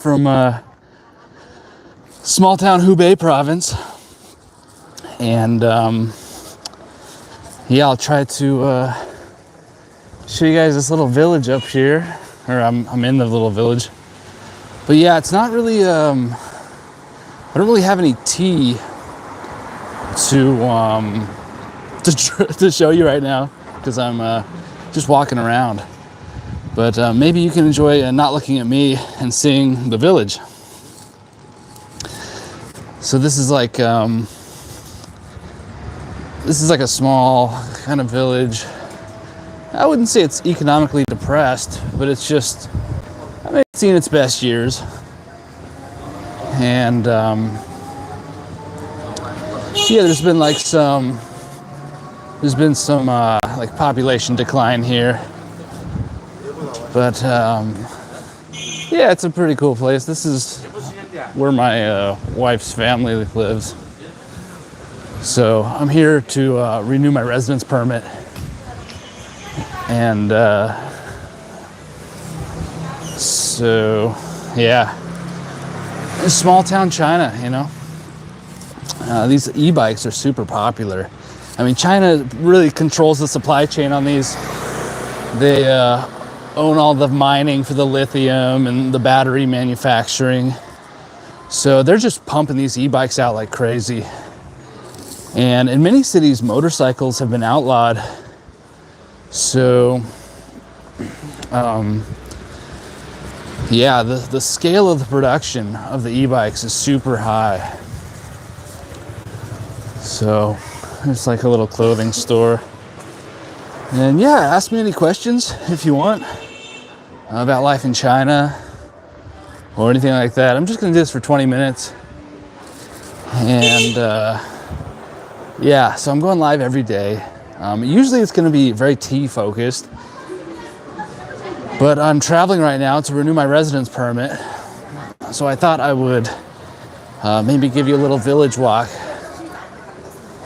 from small town Hubei province, and yeah, I'll try to show you guys this little village up here, or I'm in the little village. But yeah, it's not really I don't really have any tea to show you right now because I'm just walking around. But maybe you can enjoy not looking at me and seeing the village. So this is like a small kind of village. I wouldn't say it's economically depressed, but it's just, I mean, it's seen its best years. And yeah, there's been some like population decline here. But yeah, it's a pretty cool place. This is where my wife's family lives. So I'm here to renew my residence permit. And so yeah, it's small town China, you know. These e-bikes are super popular. I mean, China really controls the supply chain on these. They own all the mining for the lithium and the battery manufacturing. So they're just pumping these e-bikes out like crazy. And in many cities, motorcycles have been outlawed. So, yeah, the scale of the production of the e-bikes is super high. So, it's like a little clothing store. And yeah, ask me any questions if you want about life in China or anything like that. I'm just gonna do this for 20 minutes. And yeah, so I'm going live every day. Usually it's gonna be very tea focused, but I'm traveling right now to renew my residence permit. So I thought I would maybe give you a little village walk,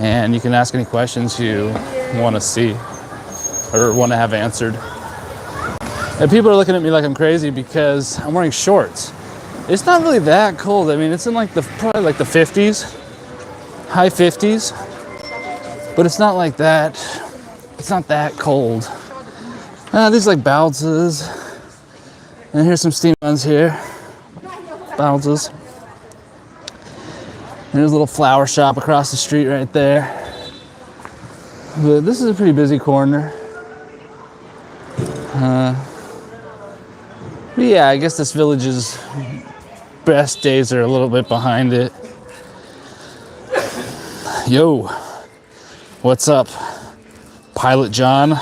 and you can ask any questions you wanna see or want to have answered. And people are looking at me like I'm crazy because I'm wearing shorts. It's not really that cold. I mean, it's in probably like the 50s, high 50s, but it's not like that. It's not that cold. These are like Baozi's. And here's some steam buns here. Baozi's. There's a little flower shop across the street right there. But this is a pretty busy corner. Yeah, I guess this village's best days are a little bit behind it. Yo, what's up, Pilot John?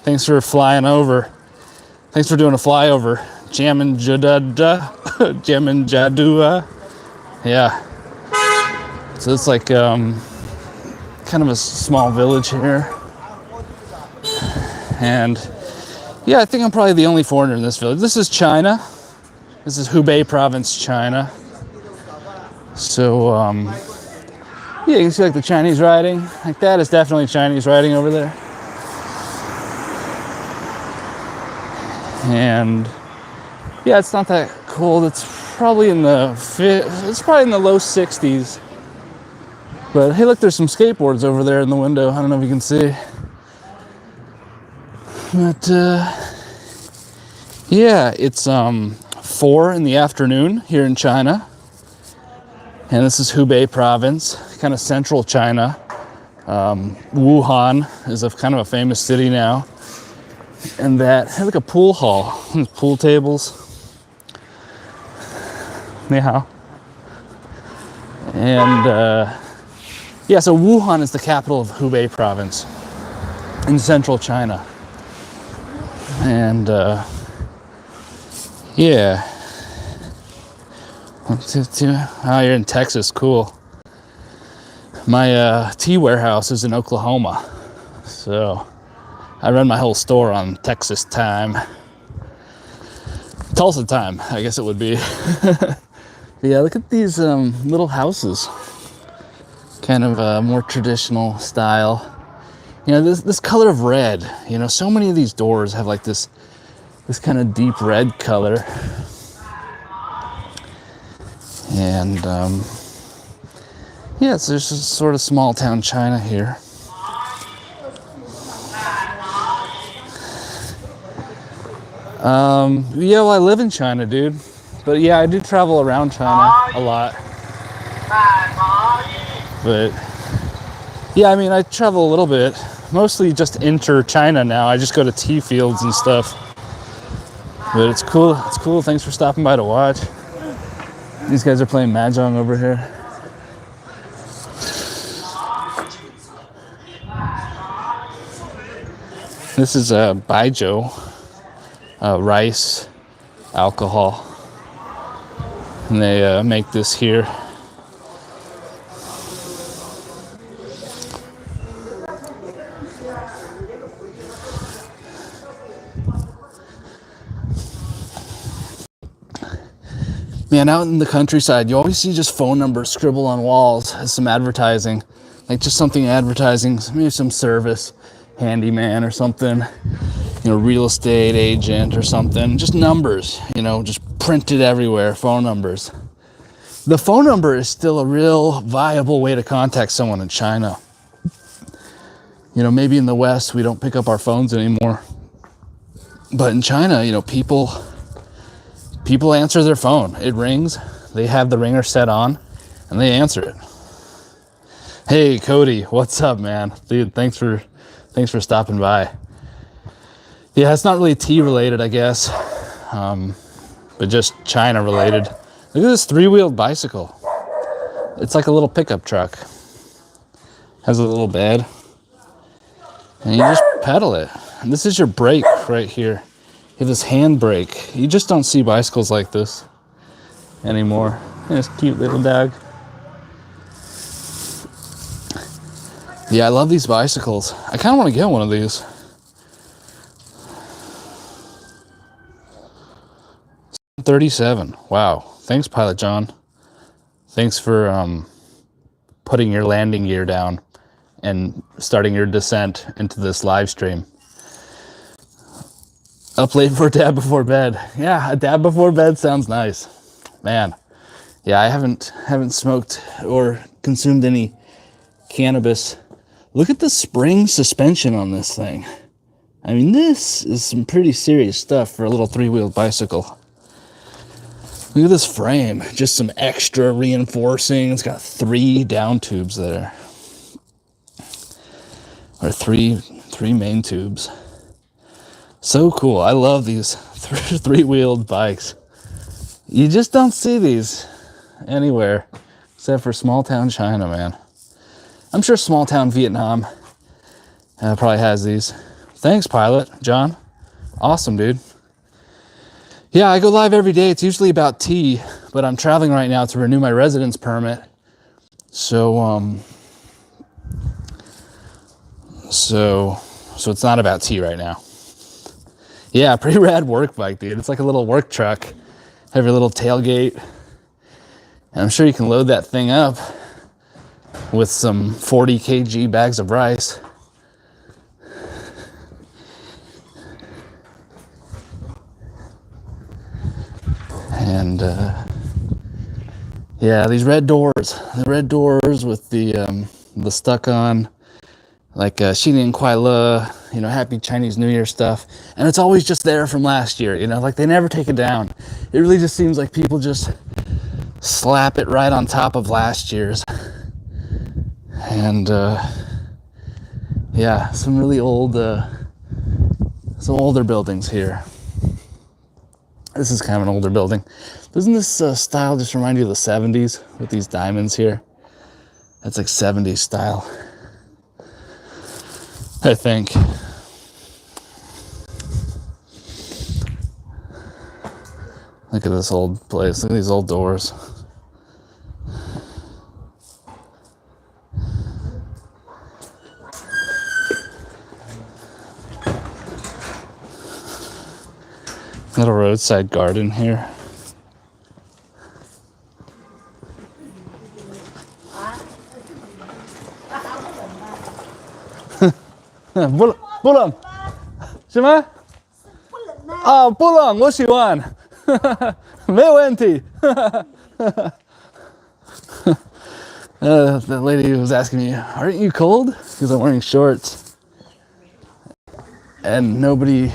Thanks for flying over. Thanks for doing a flyover. Jammin' Jadada, Jammin' Jadua. Yeah. So it's like kind of a small village here. And yeah, I think I'm probably the only foreigner in this village. This is China. This is Hubei province, China. So, yeah, you can see like the Chinese writing. Like that is definitely Chinese writing over there. And yeah, it's not that cold. It's probably in the low 60s. But hey, look, there's some skateboards over there in the window. I don't know if you can see. But yeah, it's 4 in the afternoon here in China, and this is Hubei province, kind of central China. Wuhan is kind of a famous city now, and that has like a pool hall, pool tables. Ni hao. And yeah, so Wuhan is the capital of Hubei province in central China. And yeah. 1, 2, 2. Oh, you're in Texas, cool. My tea warehouse is in Oklahoma, so I run my whole store on Texas time. Tulsa time, I guess it would be. Yeah, look at these little houses. Kind of a more traditional style. You know, this color of red, you know, so many of these doors have like this kind of deep red color. And yeah, so there's just sort of small town China here. Yeah, well, I live in China, dude. But yeah, I do travel around China a lot. But yeah, I mean, I travel a little bit. Mostly just inter China now. I just go to tea fields and stuff. But it's cool. It's cool. Thanks for stopping by to watch. These guys are playing mahjong over here. This is baijiu, rice, alcohol. And they make this here. Man, out in the countryside, you always see just phone numbers scribbled on walls as some advertising. Like just something advertising, maybe some service, handyman or something, you know, real estate agent or something. Just numbers, you know, just printed everywhere, phone numbers. The phone number is still a real viable way to contact someone in China. You know, maybe in the West, we don't pick up our phones anymore. But in China, you know, people answer their phone. It rings, they have the ringer set on, and they answer it. Hey, Cody, what's up, man? Dude, thanks for stopping by. Yeah, it's not really tea related, I guess, but just China related. Look at this 3-wheeled bicycle. It's like a little pickup truck. Has a little bed, and you just pedal it. And this is your brake right here. You have this hand brake. You just don't see bicycles like this anymore. And this cute little dog. Yeah, I love these bicycles. I kind of want to get one of these. $37. Wow. Thanks, Pilot John. Thanks for putting your landing gear down and starting your descent into this live stream. Up late for a dab before bed. Yeah, a dab before bed sounds nice. Man. Yeah, I haven't smoked or consumed any cannabis. Look at the spring suspension on this thing. I mean, this is some pretty serious stuff for a little 3-wheeled bicycle. Look at this frame. Just some extra reinforcing. It's got 3 down tubes there. Or three main tubes. So cool. I love these 3-wheeled bikes. You just don't see these anywhere except for small town China, man. I'm sure small town Vietnam probably has these. Thanks, Pilot John. Awesome, dude. Yeah, I go live every day. It's usually about tea, but I'm traveling right now to renew my residence permit. So it's not about tea right now. Yeah, pretty rad work bike, dude. It's like a little work truck. Have your little tailgate. And I'm sure you can load that thing up with some 40 kg bags of rice. And yeah, these red doors. The red doors with the stuck on, like Xinian Kuai Le, you know, Happy Chinese New Year stuff. And it's always just there from last year, you know, like they never take it down. It really just seems like people just slap it right on top of last year's. And yeah, some really old, some older buildings here. This is kind of an older building. Doesn't this style just remind you of the 70s with these diamonds here? That's like 70s style, I think. Look at this old place. Look at these old doors. Little roadside garden here.不冷什么啊不冷我喜欢没有问题 That lady was asking me, aren't you cold? Because I'm wearing shorts. And nobody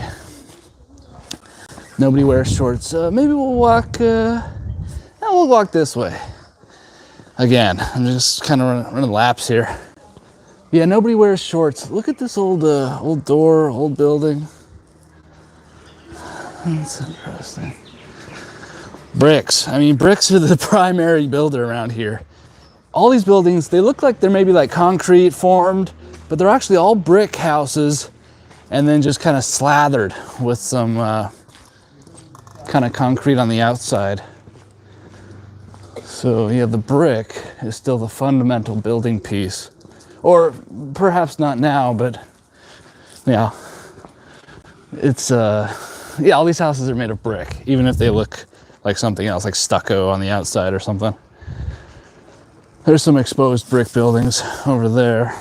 wears shorts. Maybe we'll walk this way. Again, I'm just kind of running laps here. Yeah, nobody wears shorts. Look at this old door, old building. That's interesting. Bricks. I mean, bricks are the primary builder around here. All these buildings, they look like they're maybe like concrete formed, but they're actually all brick houses and then just kind of slathered with some kind of concrete on the outside. So yeah, the brick is still the fundamental building piece. Or perhaps not now, but yeah. It's yeah, all these houses are made of brick, even if they look like something else, like stucco on the outside or something. There's some exposed brick buildings over there.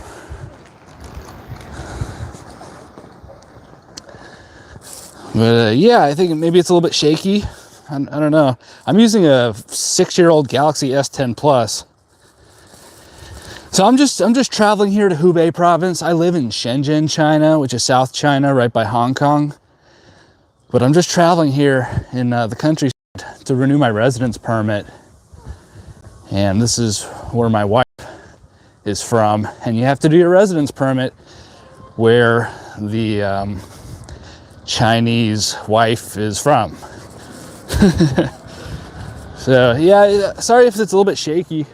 But yeah, I think maybe it's a little bit shaky. I don't know. I'm using a 6-year-old Galaxy S10 Plus. So I'm just traveling here to Hubei province. I live in Shenzhen, China, which is South China, right by Hong Kong. But I'm just traveling here in the countryside to renew my residence permit. And this is where my wife is from. And you have to do your residence permit where the Chinese wife is from. So yeah, sorry if it's a little bit shaky.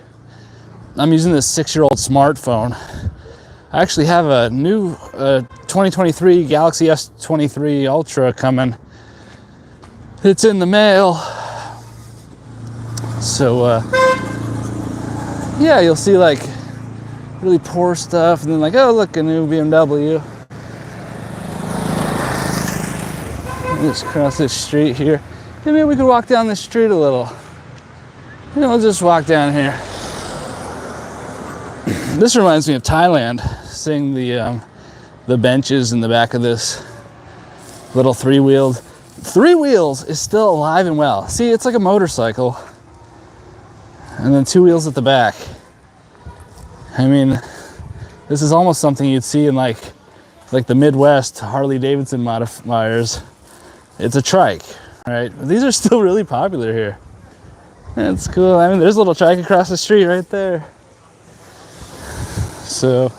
I'm using this 6-year-old smartphone. I actually have a new 2023 Galaxy S23 Ultra coming. It's in the mail. So yeah, you'll see like really poor stuff and then like, oh look, a new BMW. Just cross this street here. Maybe we could walk down this street a little. You know, we'll just walk down here. This reminds me of Thailand, seeing the benches in the back of this little three-wheeled. 3 wheels is still alive and well. See, it's like a motorcycle. And then 2 wheels at the back. I mean, this is almost something you'd see in like the Midwest Harley Davidson modifiers. It's a trike, right? These are still really popular here. That's cool. I mean, there's a little trike across the street right there. So,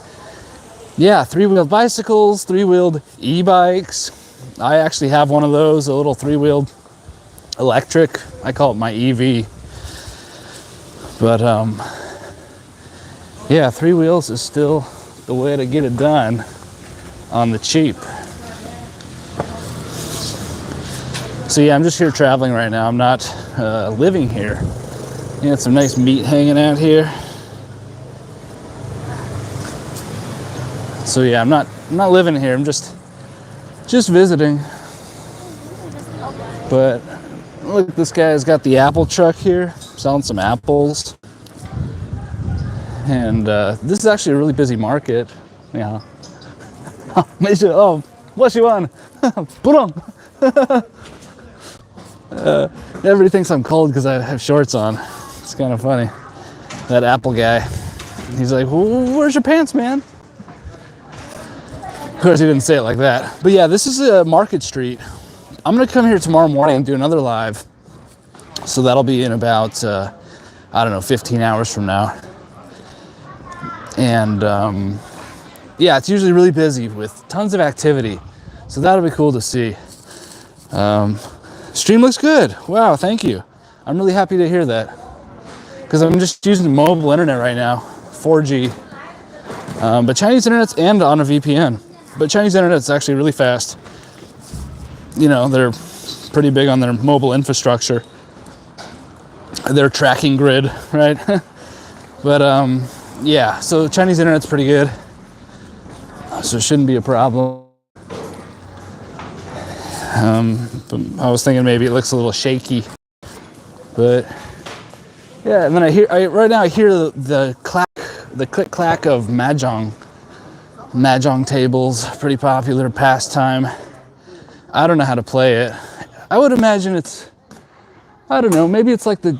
yeah, 3-wheeled bicycles, 3-wheeled e-bikes. I actually have one of those, a little 3-wheeled electric. I call it my EV. But, yeah, 3 wheels is still the way to get it done on the cheap. So yeah, I'm just here traveling right now. I'm not living here. You got some nice meat hanging out here. So yeah, I'm not living here. I'm just visiting. But look, this guy's got the apple truck here, selling some apples. And this is actually a really busy market. Yeah. Oh, what you want? Put on. Everybody thinks I'm cold because I have shorts on. It's kind of funny. That Apple guy, he's like, where's your pants, man? Of course, he didn't say it like that. But yeah, this is a Market Street. I'm going to come here tomorrow morning and do another live. So that'll be in about, I don't know, 15 hours from now. And yeah, it's usually really busy with tons of activity. So that'll be cool to see. Stream looks good. Wow, thank you. I'm really happy to hear that. Because I'm just using mobile internet right now, 4G. But Chinese internet's and on a VPN. But Chinese internet's actually really fast. You know, they're pretty big on their mobile infrastructure. Their tracking grid, right? But yeah, so Chinese internet's pretty good. So it shouldn't be a problem. But I was thinking maybe it looks a little shaky, but yeah. And then right now I hear the click clack of mahjong tables. Pretty popular pastime. I don't know how to play it. I would imagine I don't know. Maybe it's like the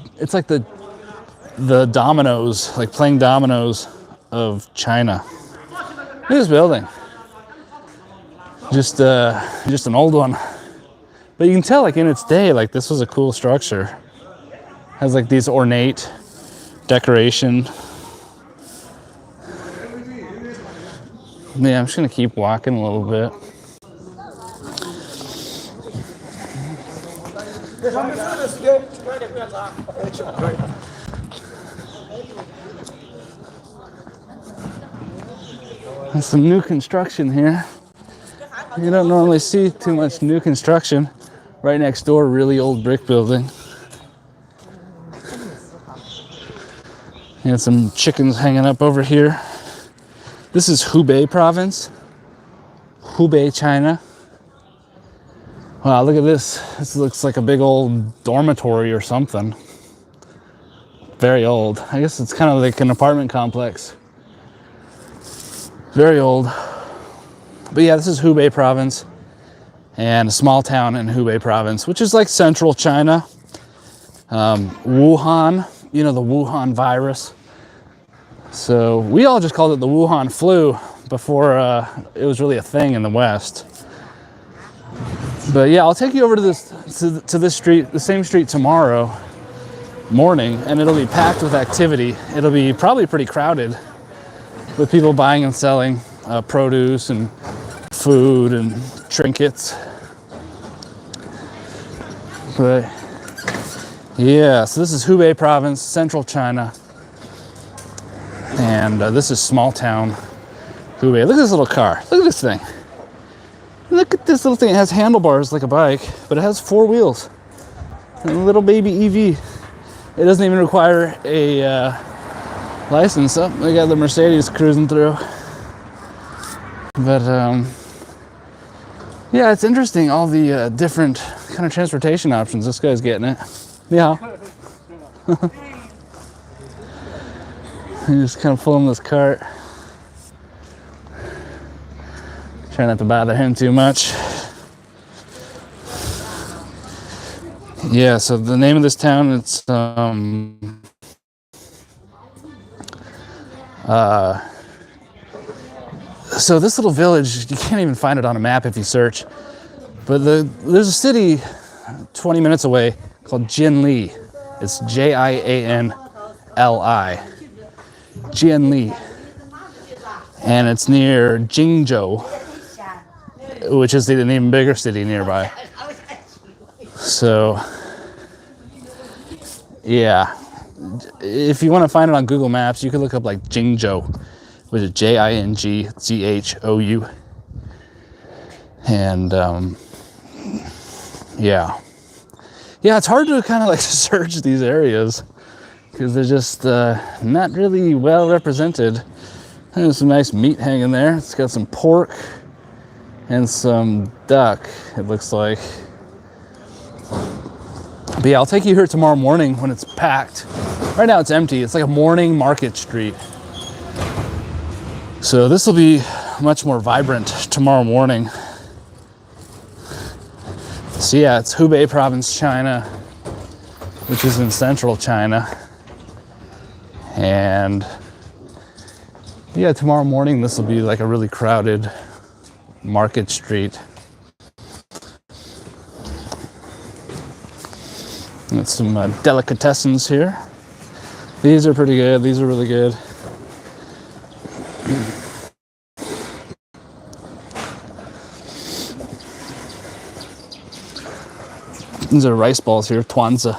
the dominoes, like playing dominoes of China. Look at this building. Just an old one. But you can tell, like, in its day, like, this was a cool structure. Has, like, these ornate decoration. Yeah, I'm just gonna keep walking a little bit. There's some new construction here. You don't normally see too much new construction. Right next door, really old brick building. And some chickens hanging up over here. This is Hubei province. Hubei, China. Wow, look at this. This looks like a big old dormitory or something. Very old. I guess it's kind of like an apartment complex. Very old. But yeah, this is Hubei province. And a small town in Hubei province, which is like central China. Wuhan, you know, the Wuhan virus. So we all just called it the Wuhan flu before it was really a thing in the West. But yeah, I'll take you over to this street, the same street tomorrow morning, and it'll be packed with activity. It'll be probably pretty crowded with people buying and selling produce and food and trinkets. But yeah, so this is Hubei province, central China. And this is small town Hubei. Look at this little car. Look at this thing. Look at this little thing. It has handlebars like a bike, but it has 4 wheels. And a little baby EV. It doesn't even require a license. Oh, they got the Mercedes cruising through. But yeah, it's interesting, all the different kind of transportation options. This guy's getting it. Yeah. He's just kind of pulling this cart. Try not to bother him too much. Yeah, so the name of this town, it's so this little village, you can't even find it on a map if you search. But there's a city 20 minutes away called Jianli. It's Jianli. Jianli. And it's near Jingzhou, which is an even bigger city nearby. So, yeah. If you want to find it on Google Maps, you can look up like Jingzhou, which is Jingzhou. And, yeah. Yeah, it's hard to kind of like search these areas because they're just not really well represented. There's some nice meat hanging there. It's got some pork and some duck, it looks like. But yeah, I'll take you here tomorrow morning when it's packed. Right now it's empty. It's like a morning market street. So this will be much more vibrant tomorrow morning. So yeah, it's Hubei province, China, which is in central China. And yeah, tomorrow morning this will be like a really crowded market street. Got some delicatessens here. These are pretty good. These are really good. These are rice balls here, tuanzi.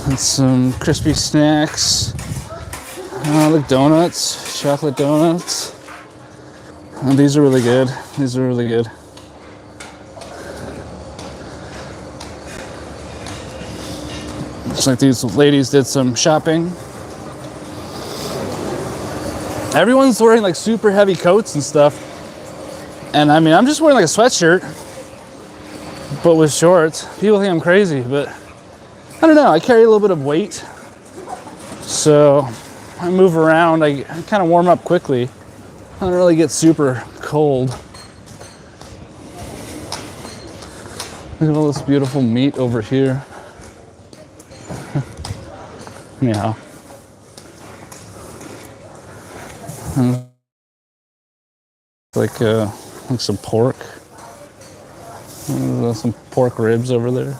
And some crispy snacks. Like donuts, chocolate donuts. And these are really good. These are really good. Looks like these ladies did some shopping. Everyone's wearing like super heavy coats and stuff. And I mean, I'm just wearing like a sweatshirt, but with shorts. People think I'm crazy, but I don't know. I carry a little bit of weight. So I move around, I kind of warm up quickly. I don't really get super cold. Look at all this beautiful meat over here. Yeah. Like some pork. Some pork ribs over there.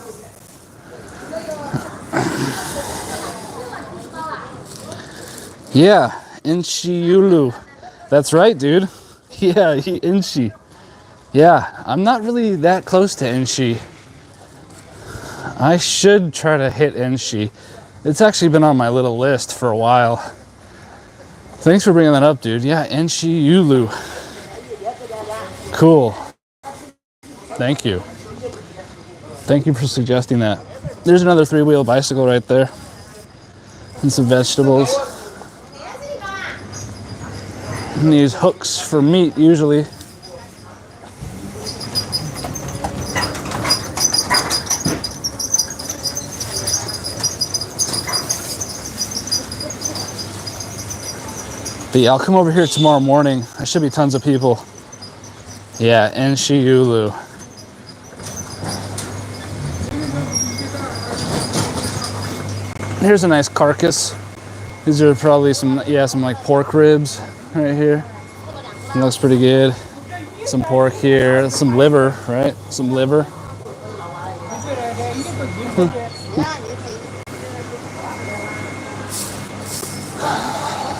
Yeah, Inchi. That's right, dude. Yeah, Inchi. Yeah, I'm not really that close to Inchi. I should try to hit Inchi. It's actually been on my little list for a while. Thanks for bringing that up, dude. Yeah, Inchi. Cool. Thank you. Thank you for suggesting that. There's another 3-wheel bicycle right there. And some vegetables. And these hooks for meat, usually. But yeah, I'll come over here tomorrow morning. There should be tons of people. Yeah, Inchi. Here's a nice carcass. These are probably some like pork ribs right here. It looks pretty good. Some pork here, some liver, right? Some liver.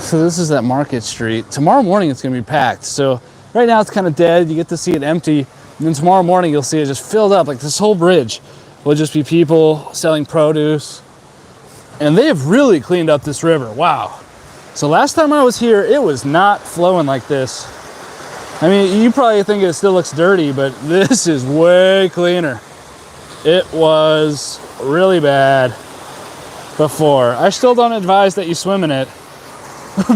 So this is that market street. Tomorrow morning it's gonna be packed. So right now it's kind of dead. You get to see it empty. And then tomorrow morning you'll see it just filled up. Like this whole bridge will just be people selling produce. And they have really cleaned up this river. Wow. So last time I was here, it was not flowing like this. I mean, you probably think it still looks dirty, but this is way cleaner. It was really bad before. I still don't advise that you swim in it,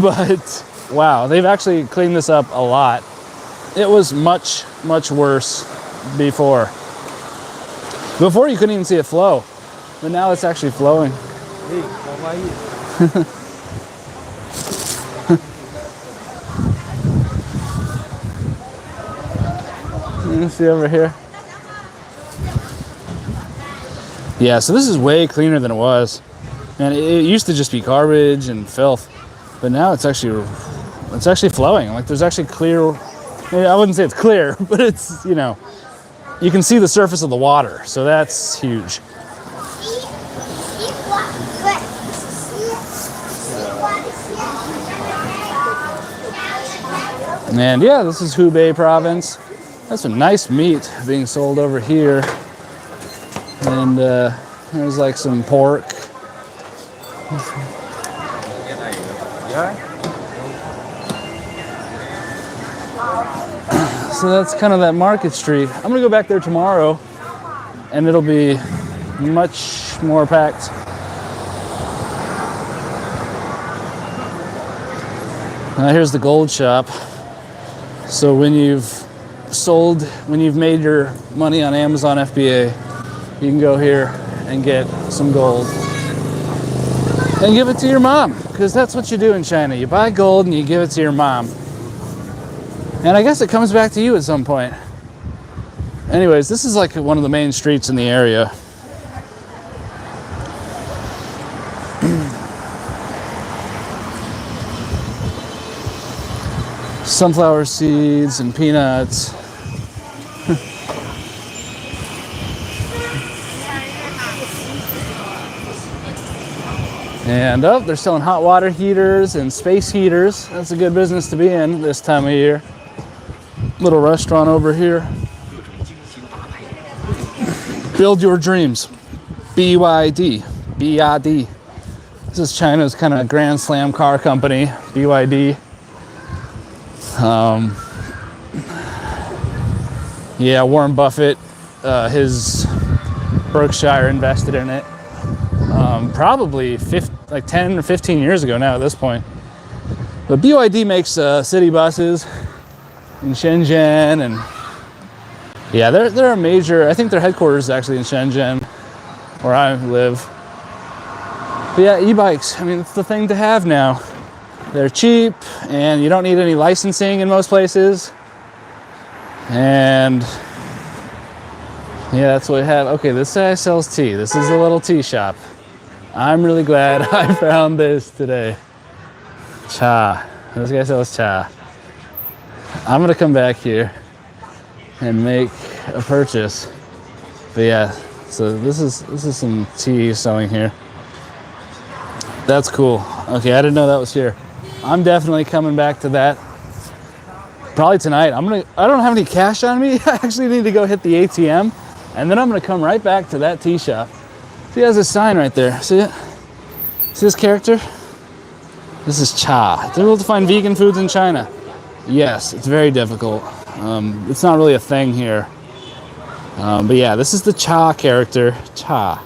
but wow, they've actually cleaned this up a lot. It was much, much worse before. Before you couldn't even see it flow, but now it's actually flowing. Hey, how are you? You see over here? Yeah, so this is way cleaner than it was. And it used to just be garbage and filth, but now it's actually flowing. Like there's actually clear, I wouldn't say it's clear, but it's, you know, you can see the surface of the water. So that's huge. And yeah, this is Hubei province. That's some nice meat being sold over here. And there's like some pork. So that's kind of that market street. I'm gonna go back there tomorrow and it'll be much more packed. Now here's the gold shop. So when you've made your money on Amazon FBA, you can go here and get some gold and give it to your mom, because that's what you do in China. You buy gold and you give it to your mom. And I guess it comes back to you at some point. Anyways, this is like one of the main streets in the area. Sunflower seeds and peanuts. And they're selling hot water heaters and space heaters. That's a good business to be in this time of year. Little restaurant over here. Build your dreams. BYD. BYD. This is China's kind of grand slam car company, BYD. Yeah, Warren Buffett, his Berkshire invested in it probably 10 or 15 years ago now at this point. But BYD makes city buses in Shenzhen, and yeah, they're a major, I think their headquarters is actually in Shenzhen, where I live. But yeah, e-bikes, I mean, it's the thing to have now. They're cheap, and you don't need any licensing in most places. And yeah, that's what we have. Okay, this guy sells tea. This is a little tea shop. I'm really glad I found this today. Cha. This guy sells cha. I'm gonna come back here and make a purchase. But yeah, so this is some tea selling here. That's cool. Okay, I didn't know that was here. I'm definitely coming back to that. Probably tonight. I don't have any cash on me. I actually need to go hit the ATM, and then I'm gonna come right back to that tea shop. See, has a sign right there. See it? See this character? This is cha. Difficult to find vegan foods in China. Yes, it's very difficult. It's not really a thing here. But yeah, this is the cha character, cha.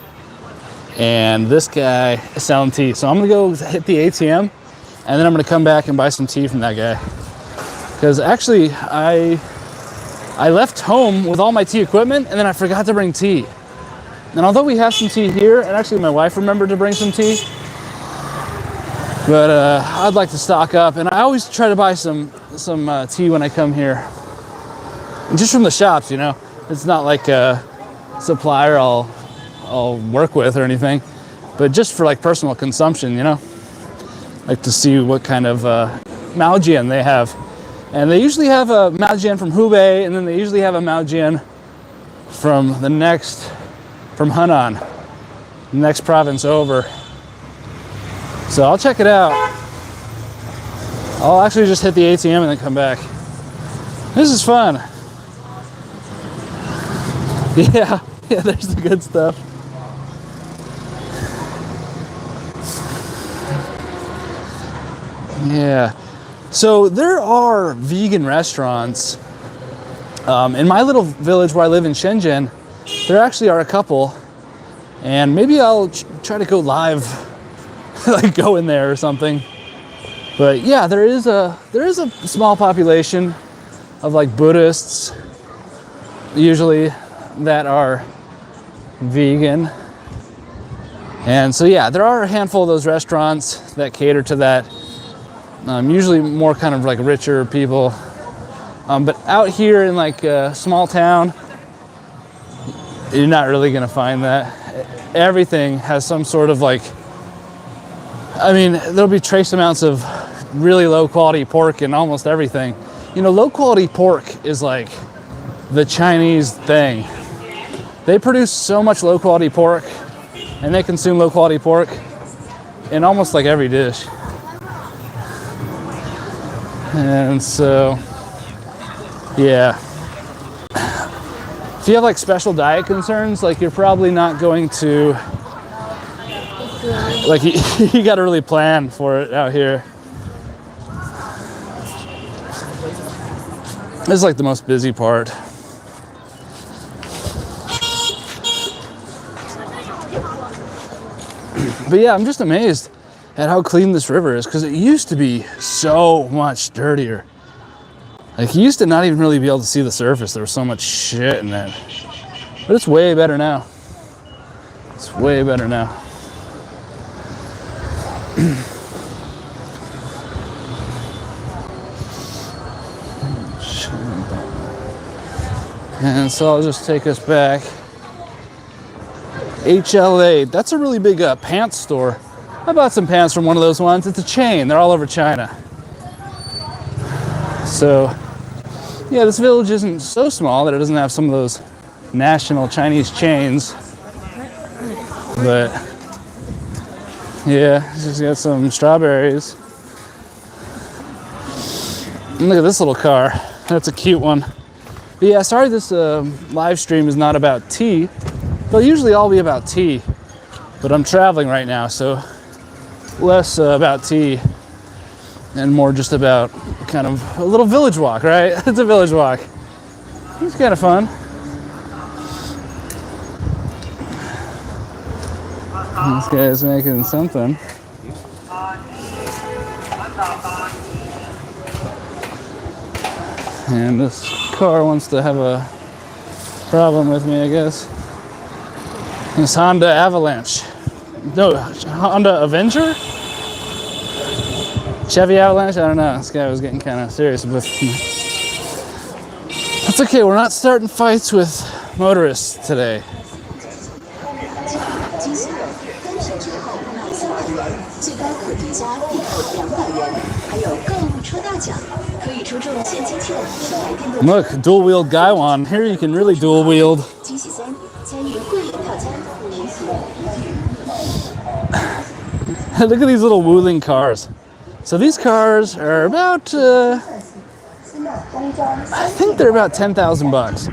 And this guy is selling tea. So I'm gonna go hit the ATM, and then I'm gonna come back and buy some tea from that guy. Because actually, I left home with all my tea equipment, and then I forgot to bring tea. And although we have some tea here, and actually my wife remembered to bring some tea, but I'd like to stock up. And I always try to buy some tea when I come here, and just from the shops, you know. It's not like a supplier I'll work with or anything, but just for like personal consumption, you know. Like to see what kind of Maojian they have. And they usually have a Maojian from Hubei, and then they usually have a Maojian from from Henan, the next province over. So I'll check it out. I'll actually just hit the ATM and then come back. This is fun. Yeah, there's the good stuff. Yeah. So there are vegan restaurants. In my little village where I live in Shenzhen, there actually are a couple. And maybe I'll try to go live, like go in there or something. But yeah, there is a small population of like Buddhists, usually, that are vegan. And so yeah, there are a handful of those restaurants that cater to that. Usually more kind of like richer people. But out here in like a small town, you're not really gonna find that. Everything has some sort of like, I mean, there'll be trace amounts of really low quality pork in almost everything. You know, low quality pork is like the Chinese thing. They produce so much low quality pork, and they consume low quality pork in almost like every dish. And so, yeah. If you have like special diet concerns, like you're probably not going to, like you got to really plan for it out here. This is like the most busy part. But yeah, I'm just amazed at how clean this river is, because it used to be so much dirtier. Like, you used to not even really be able to see the surface. There was so much shit in it. But it's way better now. It's way better now. And so I'll just take us back. HLA, that's a really big pants store. I bought some pants from one of those ones. It's a chain. They're all over China. So, yeah, this village isn't so small that it doesn't have some of those national Chinese chains. But, yeah, just got some strawberries. And look at this little car. That's a cute one. But yeah, sorry this live stream is not about tea. They'll usually all be about tea. But I'm traveling right now, so less about tea and more just about kind of a little village walk, right? It's a village walk. It's kind of fun. This guy's making something. And this car wants to have a problem with me, I guess. This Honda Avalanche. No, Honda Avenger? Chevy Avalanche? I don't know. This guy was getting kind of serious with me. That's okay, we're not starting fights with motorists today. Look, dual-wheeled Gaiwan. Here you can really dual-wield. Look at these little Wuling cars. So these cars are about, I think they're about 10,000 bucks,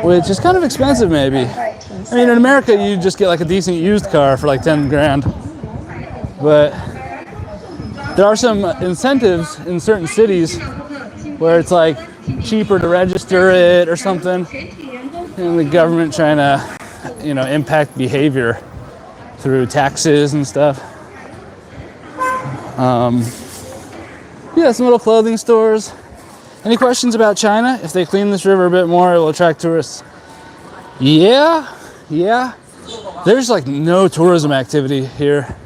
which is kind of expensive maybe. I mean, in America, you just get like a decent used car for like 10 grand. But there are some incentives in certain cities where it's like cheaper to register it or something. And the government trying to, impact behavior through taxes and stuff. Yeah, some little clothing stores. Any questions about China? If they clean this river a bit more, it will attract tourists. Yeah. There's like no tourism activity here.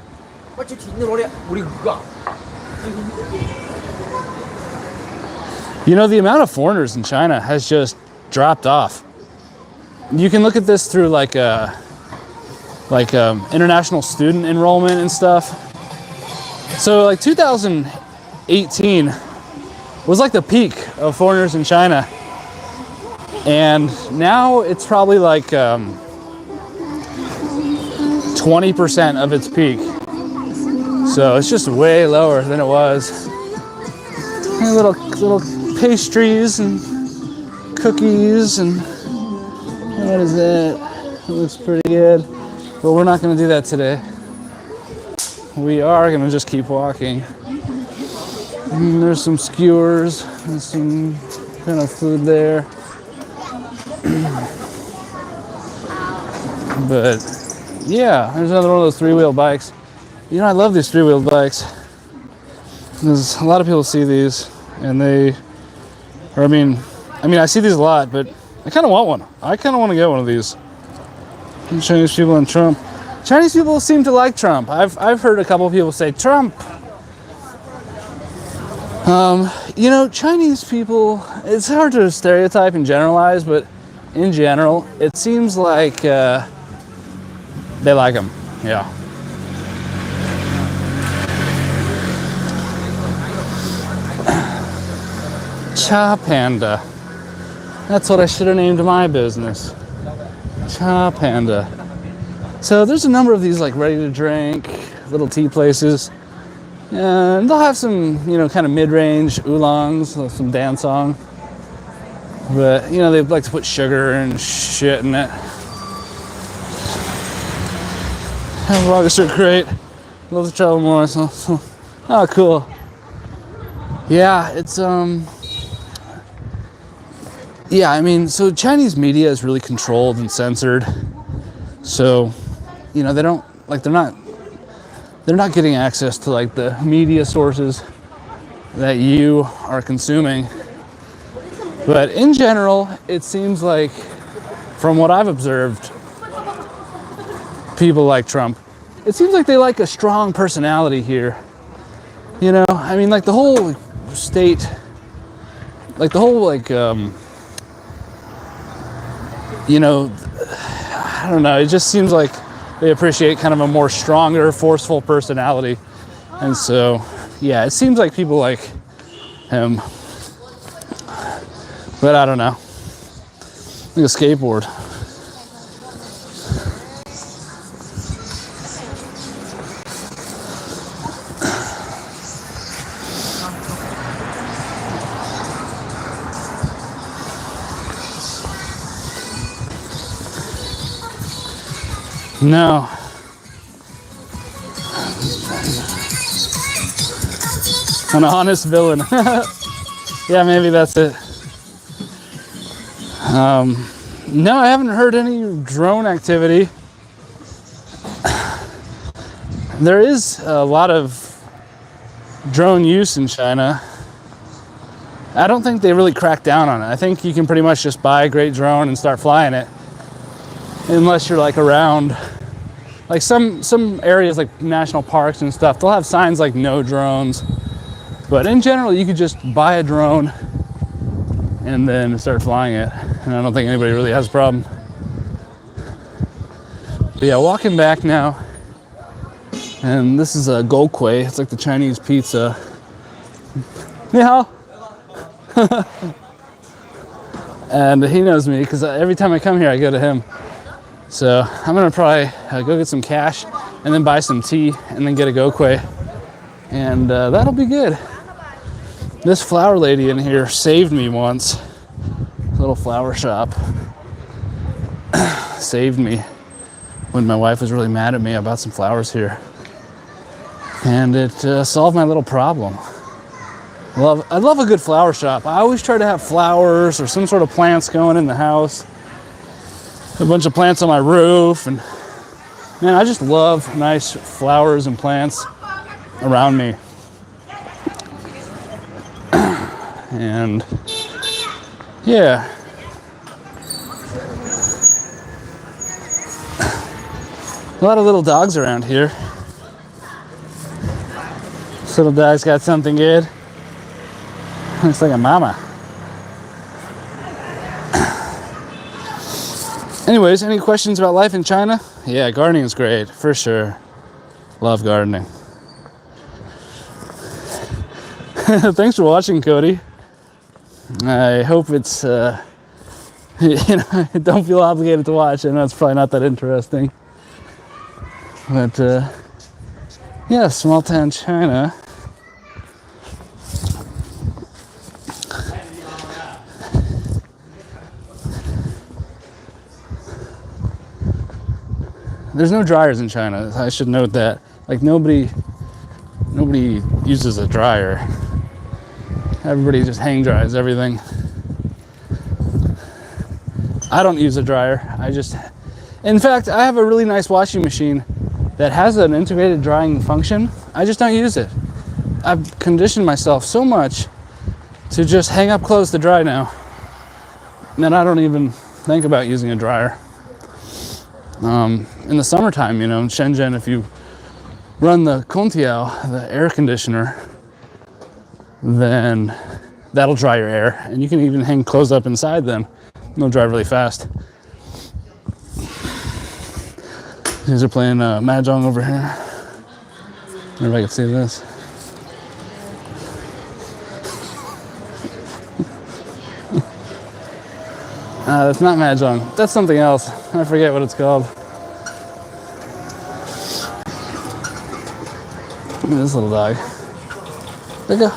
The amount of foreigners in China has just dropped off. You can look at this through like international student enrollment and stuff. So like 2018 was like the peak of foreigners in China. And now it's probably like 20% of its peak. So it's just way lower than it was. And little pastries and cookies and what is that? It looks pretty good. But we're not going to do that today. We are going to just keep walking. And there's some skewers and some kind of food there. But yeah, there's another one of those three-wheel bikes. I love these three-wheeled bikes. There's a lot of people see these, and I see these a lot, but I kind of want one. I kind of want to get one of these. Chinese people and Trump. Chinese people seem to like Trump. I've heard a couple of people say Trump. Chinese people, it's hard to stereotype and generalize, but in general, it seems like they like him. Yeah. Cha Panda. That's what I should have named my business. Cha Panda. So there's a number of these like ready to drink little tea places. And they'll have some, kind of mid-range oolongs, some dansong. But, they like to put sugar and shit in it. August are great. Love to travel more. So. Oh, cool. Yeah, it's, so Chinese media is really controlled and censored. So, they're not getting access to like the media sources that you are consuming. But in general, it seems like, from what I've observed, people like Trump. It seems like they like a strong personality here. Like the whole state, like the whole I don't know, it just seems like they appreciate kind of a more stronger, forceful personality. And so, yeah, it seems like people like him. But I don't know. Like a skateboard. No. An honest villain. Yeah, maybe that's it. No, I haven't heard any drone activity. There is a lot of drone use in China. I don't think they really cracked down on it. I think you can pretty much just buy a great drone and start flying it. Unless you're like around Like some areas like national parks and stuff, they'll have signs like no drones. But in general, you could just buy a drone and then start flying it. And I don't think anybody really has a problem. But yeah, walking back now. And this is a gokui. It's like the Chinese pizza. Ni hao. And he knows me because every time I come here, I go to him. So I'm gonna probably go get some cash and then buy some tea and then get a gokui. And that'll be good. This flower lady in here saved me once. Little flower shop. Saved me when my wife was really mad at me about some flowers here. And it solved my little problem. I love a good flower shop. I always try to have flowers or some sort of plants going in the house. A bunch of plants on my roof. And man, I just love nice flowers and plants around me. And yeah. A lot of little dogs around here. This little dog's got something good. Looks like a mama. Anyways, any questions about life in China? Yeah, gardening is great, for sure. Love gardening. Thanks for watching, Cody. I hope it's, don't feel obligated to watch. I know it's probably not that interesting. But, yeah, small town China. There's no dryers in China. I should note that. Like nobody uses a dryer. Everybody just hang dries everything. I don't use a dryer. In fact, I have a really nice washing machine that has an integrated drying function. I just don't use it. I've conditioned myself so much to just hang up clothes to dry now. And then I don't even think about using a dryer. In the summertime, in Shenzhen, if you run the Contiao, the air conditioner, then that'll dry your air. And you can even hang clothes up inside then. They'll dry really fast. These are playing Mahjong over here. Wonder if I can see this. That's not Mahjong. That's something else. I forget what it's called. Look at this little dog. There you go.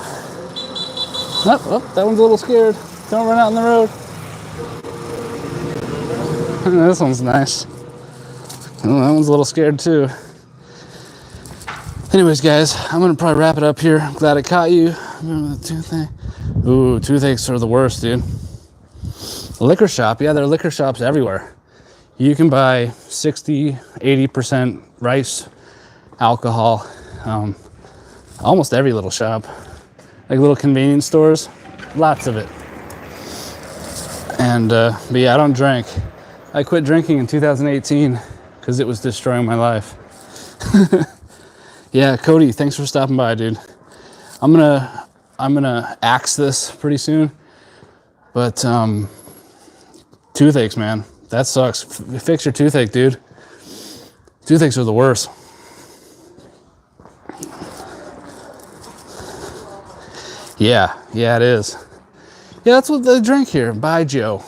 Oh, that one's a little scared. Don't run out on the road. This one's nice. Oh, that one's a little scared too. Anyways, guys, I'm gonna probably wrap it up here. I'm glad I caught you. Remember the toothache? Ooh, toothaches are the worst, dude. Liquor shop, yeah, there are liquor shops everywhere. You can buy 60, 80% rice alcohol. Almost every little shop. Like little convenience stores, lots of it. And, but yeah, I don't drink. I quit drinking in 2018 because it was destroying my life. Yeah, Cody, thanks for stopping by, dude. I'm gonna axe this pretty soon. But, toothaches, man. That sucks. Fix your toothache, dude. Toothaches are the worst. Yeah, it is. Yeah, that's what they drink here. Bai Jiu.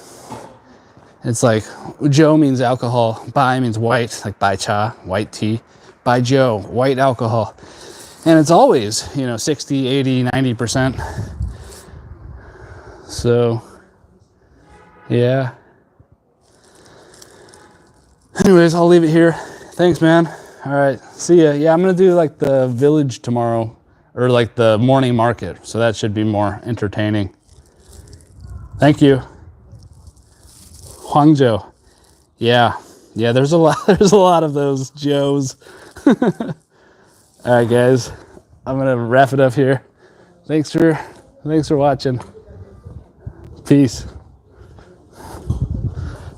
It's like, Jiu means alcohol. Bai means white, like Bai Cha, white tea. Bai Jiu, white alcohol. And it's always, 60, 80, 90%. So, yeah. Anyways, I'll leave it here. Thanks, man. All right, see ya. Yeah, I'm gonna do like the village tomorrow, or like the morning market. So that should be more entertaining. Thank you. Huangzhou. Yeah, there's a lot of those Joes. All right, guys. I'm gonna wrap it up here. Thanks for watching. Peace.